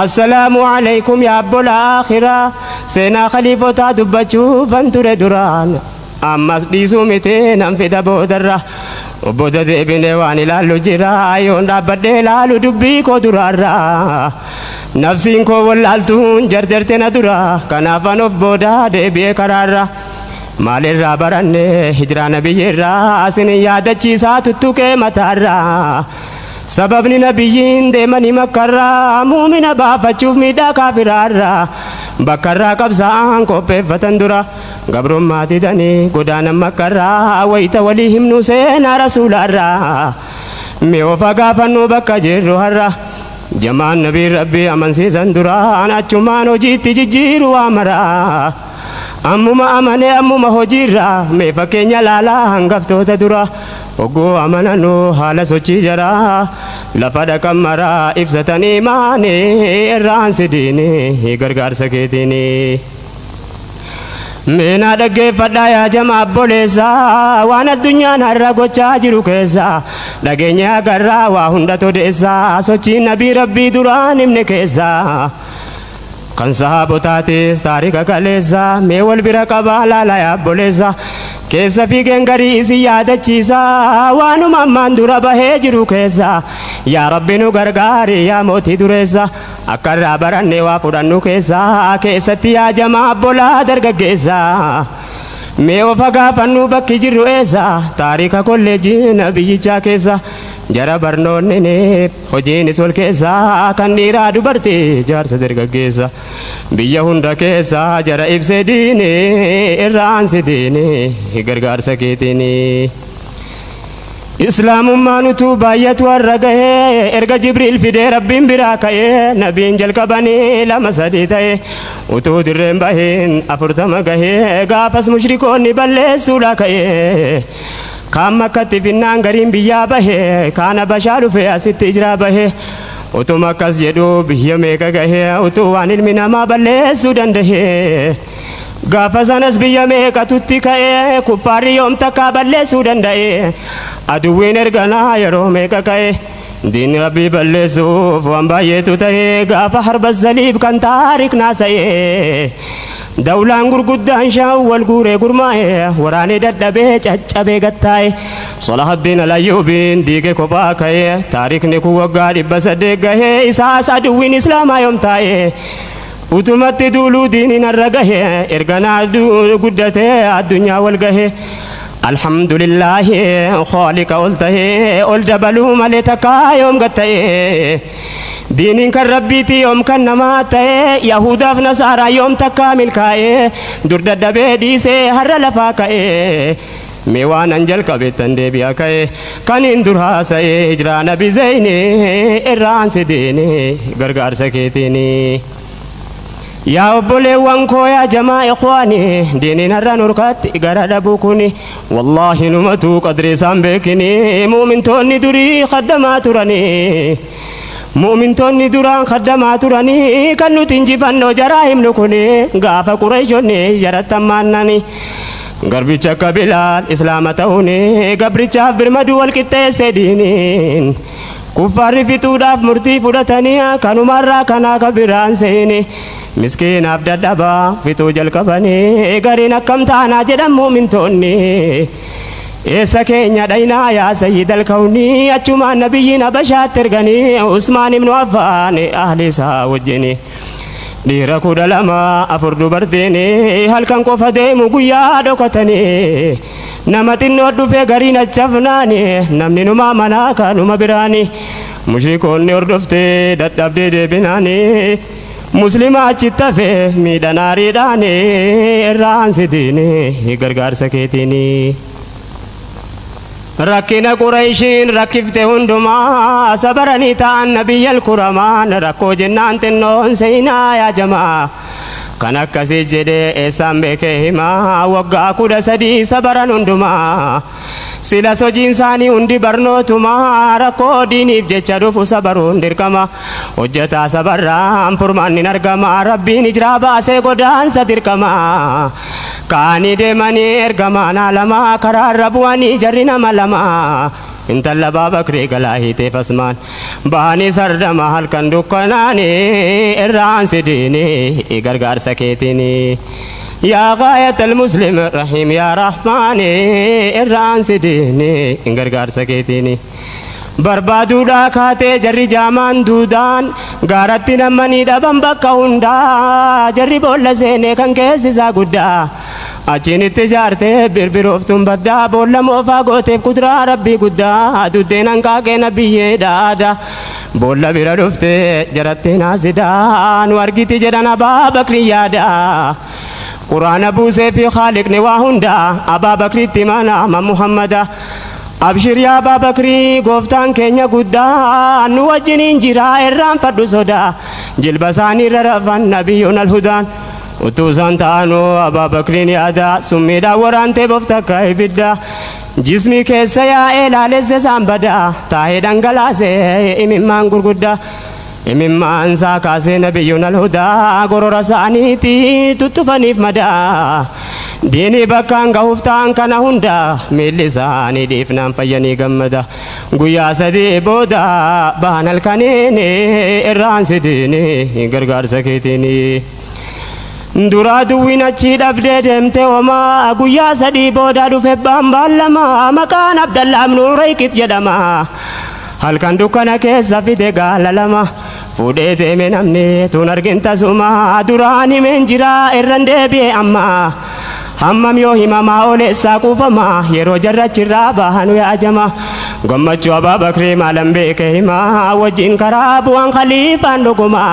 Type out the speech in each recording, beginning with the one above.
السلام عليكم يا أبو الآخرة سينا خليفة دبتشو فانتر دران أما ديسو متين أنفد بودرة وبودد ابن واني لالو جرا يون رابد لالو دبي كو درارا نفسين كو والالتون جردرتنا درا كنافن of بودا دبي كرارا مال الرابرن هجران بيرا سن يادچيسا تتوكي متارا سببني نبيين دمني مكرا مؤمن بافچوف ميدا كافرارا بكرا قبسان كوبي فتندرا قبر ما تدني قدانا مكرا ويتا وليهم نسينا رسول الرا ميوفا قافنو بكا جيرو هرا جمان نبي ربي أمن سيزندرا أنا چمانو جيتي جيرو أمرا أمما أمني أمما هجيرا ميفكينيا لالا هنغفتو تدرا وقو أمنانو حالا سوچي جرا لفدا كمرا إفزتني ماني إران سديني غرغار سكيتيني مينا دقي فدا يا جماعة بوليسا وانا الدنيا نهر قوچا جرو كيسا دقينيا قرا وهندا توديسا سوچي نبي ربي دران ابن كيسا كان صحابو تاتيس تاريكا كاليسا ميوال برقبا لالا يا بوليسا كيسا في گنگري زيادة چيسا وانو ممان دورا بهجرو كيسا يا ربي نو غرغاري يا موتي دوريسا أكر براني وافرانو كيسا كيسا تيا جماع بولا درگا كيسا ميو فقا فنو بكي جرو إيسا تاريكا كل جين بيجا كيسا جرا برنون نينيب خجين سول كيسا كان نيرا دوبرتي جار سدرگا كيسا بيا هندا كيسا جرا إبسي ديني إران سديني غرغار سكيتيني إسلام ما نتوبا يتورقه إرقى جبريل في دي رب براكه نبين جلق بني لما سديته وتو درين بهين أفرتمكه غافس مشركون نبالي سولاكه كام كتفنان غريم بيا به كان بشار في أسيت إجرا به وتو مكس يدو بيا ميكا غه وتو وان المنا ما بالي سودان ده غافزانس بيا ميكا توتي كاي كفاري يوم تكابل سودان ده أدوين إرغنا يرو ميكا كاي دين ربي بالي سوف وانباية تتاي غافا حرب الزليب كان تاريك ناساي دولان غرغدان شاو والغوري غرماي وراني ددبه چچبه گتاي صلاح الدين الايوبين ديگه كوباكاي تاريخ نكو وغاري بسدگه اساس ادوين اسلام يوم تاي وتمت دولو دين نرغه ارغنا غدته الدنيا والغه الحمد لله خالق قلته قل جبلو ملتكا يوم غتاي دين كان ربيتي يوم كان نماته يهودا في نصارى يوم تكامل كاي درد دبي سي هر لفاكاي ميوان انجل كبتن دي بياكاي كان اندرها سي هجرا نبي زيني إران سديني غرغار سكيتيني يا أبولي وانكو يا جماعة إخواني ديني نرى نركات إغارة بوكوني والله نمتو قدري سامبكني مؤمن توني دري خدمات راني مؤمن توني دران خدمات راني كانو تنجفنو جراهم نكوني غافا قريشوني جرات ماناني غربيچا قبيلات إسلام توني غبريچا برمدو والكتة سدينين كفار في توداف مرتي فودتانيا كانوا مرة كانا كبيران سيني مسكين عبد الدبا في توجل كباني غارينا كم تانا جدام مؤمن توني إيسا كينيا داينا يا سيد الكوني أجمع نبيين بشات ترغني عثمان بن عفان أهل ساوجني ديرا كودا لما أفردو برديني هل كان كوفا ديمو قيا دوكتني نمتين نودو في غارينا چفناني نمني نما مناكا نما براني مشركون نردفتي دادابدي دي بناني مسلمات چتفه ميداناري داني إران سديني غرغار سكيتيني ركنا قريشين ركفته هندما صبرني تان نبي الكرمان ركو جنان تنون سينا يا جماعة كان كسي جدي إسام بكهما وقا كودا سدي صبرن هندما سلا سوجين ساني هندي برنو تما ركو ديني بجچادو فصبرون دركما وجتا صبرام فرمان نرغما ربي نجرابا سيقودان سدركما كاني دماني ارغما نالما كرار ربواني جرنا ملما intala Abaa Bakrii galaa hiitee fasmaan bahanii sardama halkan dukkanaani irraan sidiini gargaarsa keetiini yaa gaayatal muslim rahiim yaa rahmaani irraan sidiini gargaarsa keetiini barbaaduudha kaatee jarri jaamaan duudaan gaaratti namanii dhaban bakka hundaa jarri boolla seenee kan keessisaa guddaa achiin itti jaartee birbirooftuun baddaa boolla moofaa gooteef kuduraa rabbii guddaa duddeen hanqaaqee nabiyyee dhaada boolla bira dhuftee jaratti naasidaa nu argiti jedhan Abaa Bakrii yaada quraana buusee fi khaaliqni waa hundaa Abaa Bakriitti mana Muhammada abshir yaa Abaa Bakrii gooftaan keenya guddaa nu wajjiniin jira irraanfadhu sodaa jilba isaanii irra rafan nabiyyuun alhudaan utuu isaan ta'anuu Abaa Bakriin yaada summiidhaan waraantee boftakka ibidda jismii keessa yaa'ee laalesse isaan badaa taa'ee dhangalaasee imimmaan gurguddaa imimmaan isaa kaasee nabiyyuun alhudaa gorora isaaniitti tuttufaniif madaa diinii bakkaan gahuuf ta'an kana hunda miilli isaanii dhiifnaan fayyanii gammada guyyaa sadii booda bahan halkaniin irraan sidiini gargaarsa keetiini duraa duwwiin achii dhabdee deemte homaa guyyaa sadii booda dhufe baambaalama maqaan Abdallaa ibnu Urayqit jedhama halkan dukkana keessa fide gaala lama fuudhee deeme namni tun argin tasuma duraan himeen jira irran deebi'e amma hammam yoo himamaa oleessaa kuufama yeroo jarrachirraa bahanu yaajama gammachuu Abaa Bakrii maalan beeke himaa wajjin karaa bu'aan khaliifaan dhuguma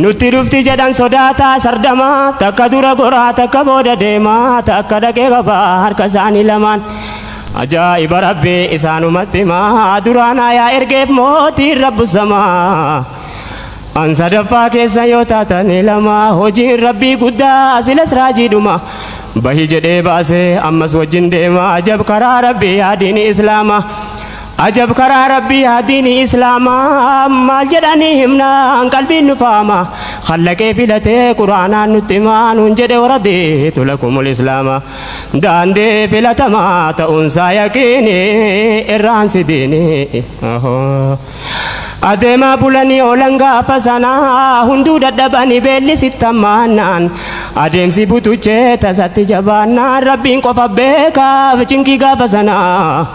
nutti dhufti jedhan sodaataa sardama takka dura goraa takka booda deema takka dhaqee qabaa harka isaanii lamaan ajaa'iba rabbii isaanumatti himaa duraanaa yaa ergeef mootiin rabbu samaa an sadaffaa keessa yoo taatanii lama hojiin rabbii guddaa silas raajiidhuma bahi jedhee baasee ammas wajjin deema ajab karaa rabbii yaadiini islaama ajab karaa rabbii yaadiini islaama maal jedhanii himnaan qalbiin nu faama khallaqee filatee quraanaan nutti himaa nuun jedhe waradiitu lakumul islaama daandee filatamaa ta'uunsaa yaqiini irraan sidiini adeemaa bulanii oolan gaafa sanaa hunduu dadhabanii beelli sittamaannaan adeemsi butuchee tasatti jabaannaan rabbiin qofa beekaaf cinkii gaafa sanaa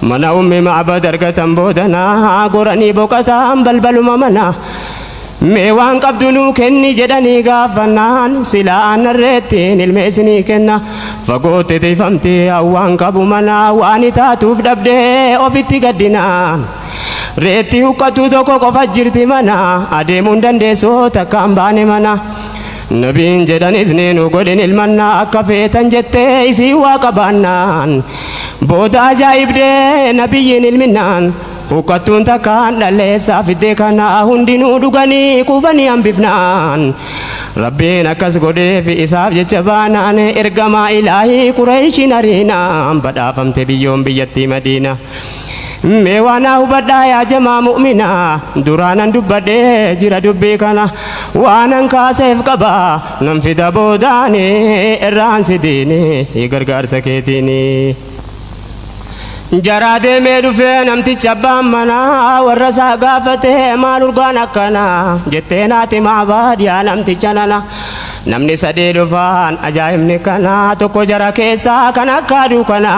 mana ummi Ma'bad argatan boodanaa goranii boqotaan balbaluma mana mee waan qabdu nuu kenni jedhanii gaafannaan silaa aanarreettiin ilmeessinii kenna fagootte teeffamtee waan qabu mana waan taatuuf dhabdee ofitti gaddinaan reetti huqqatu tokko qofa jirti mana adeemuun dandeessoo takkaan baane mana nabiin jedhanis nu godhin ilmannaa akka feetan jettee isii waa qabaannaan booda ajaa'ibdee nabiyyiin ilminnaan huqqattuun takkaan dhalleessaa fiddee kana hundinuu dhuganii kuufanii hambifnaan rabbiin akkas godheef isaaf jecha baanaan ergamaa ilaahii Qureeshiin ariinaan badhaafamte biyyoon biyyattii Madiina mee waan hubadhaa yaa jamaa mu'minaa duraanan dubbadhee jira dubbii kana waanan kaaseef qaba nan fida boodaani irraan sidiini gargaarsa keetiini jaraa deemee dhufee namticha abbaan manaa warra isaa gaafatee maal urgaan akkana jettee naati Ma'bad yaa namticha nana namni sadii dhufaan ajaa'ibni kana tokko jara keessaa kan akka aduu kana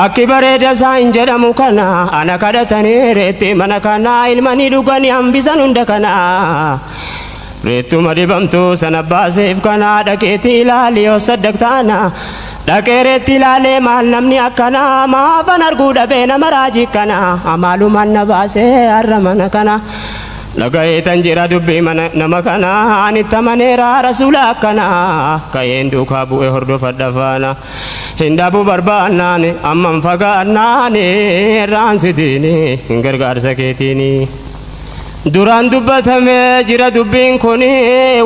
akki bareeda isaa hin jedhamu kana ana kadhatanii reetti mana kana ilmanii dhuganii hambisan hunda kana reettuma dhibamtu sana baaseef kana dhaqeetti ilaali yoo saddaqtaana dhaqee reetti ilaalee maal namni akkana maafan arguu dhabee nama raajii kana amaalumaan na baasee har'a mana kana dhaga'eetan jira dubbii nama kana anitti amaneera rasuula akkana ka'een duukaa bu'ee hordofadha faana hin dhabuu barbaannaan amman fagaannaan irraan sidiini gargaarsa keetiini duraan dubbatamee jira dubbiin kun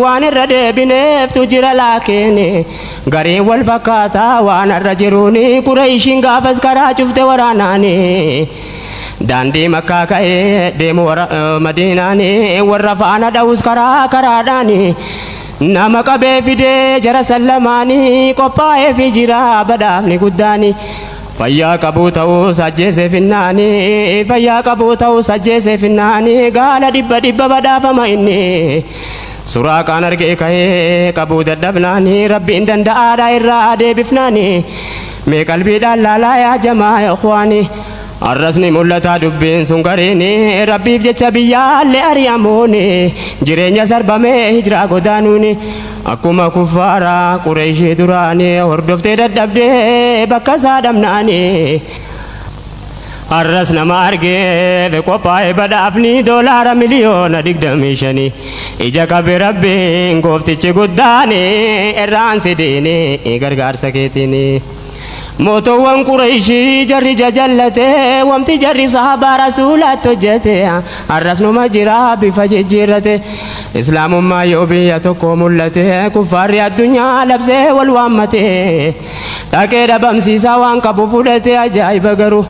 waan irra deebineeftu jira laakiin gariin wal fakkaataa waan irra jiruun Qureeshiin gaafas karaa cufte waraanaani daandii makkaa ka'ee deemu Madiinaani warra faana dha'us karaa karaadhaani nama qabee fidee jara sallamaanii qophaa'ee fi jira badhaafni guddaani fayyaa qabuu ta'uu sajjeese finnaani fayyaa qabuu ta'uu sajjeese finnaani gaala dhibba dhibba badhaafama inni suuraa kaan argee ka'ee qabuu dadhabnaani rabbiin danda'aadha irraa deebifnaani mee qalbiidhaan laalaa yaa jamaa ikhwaani arrasni mul'ataa dubbiin sun gariini rabbiif jecha biyyaallee ari'amuuni jireenya sarbamee hijiraa godaanuuni akkuma kuffaaraa Qureeshii duraanii hordoftee dadhabdee bakka isaa dhabnaani arras nama argee qophaa'ee badhaafni doolaara miliyoona 25 ija qabe rabbiin gooftichi guddaani irraan sidiini gargaarsa keetiini موتوان قريشي جري جلته وامتي جري صحابة رسولات تجته الرسل مجرى بفجرته إسلام ما يوبي يتقوم اللته كفار الدنيا لبسه والوامته تاكيد بمسي سوان كبو فلته أجايب غرو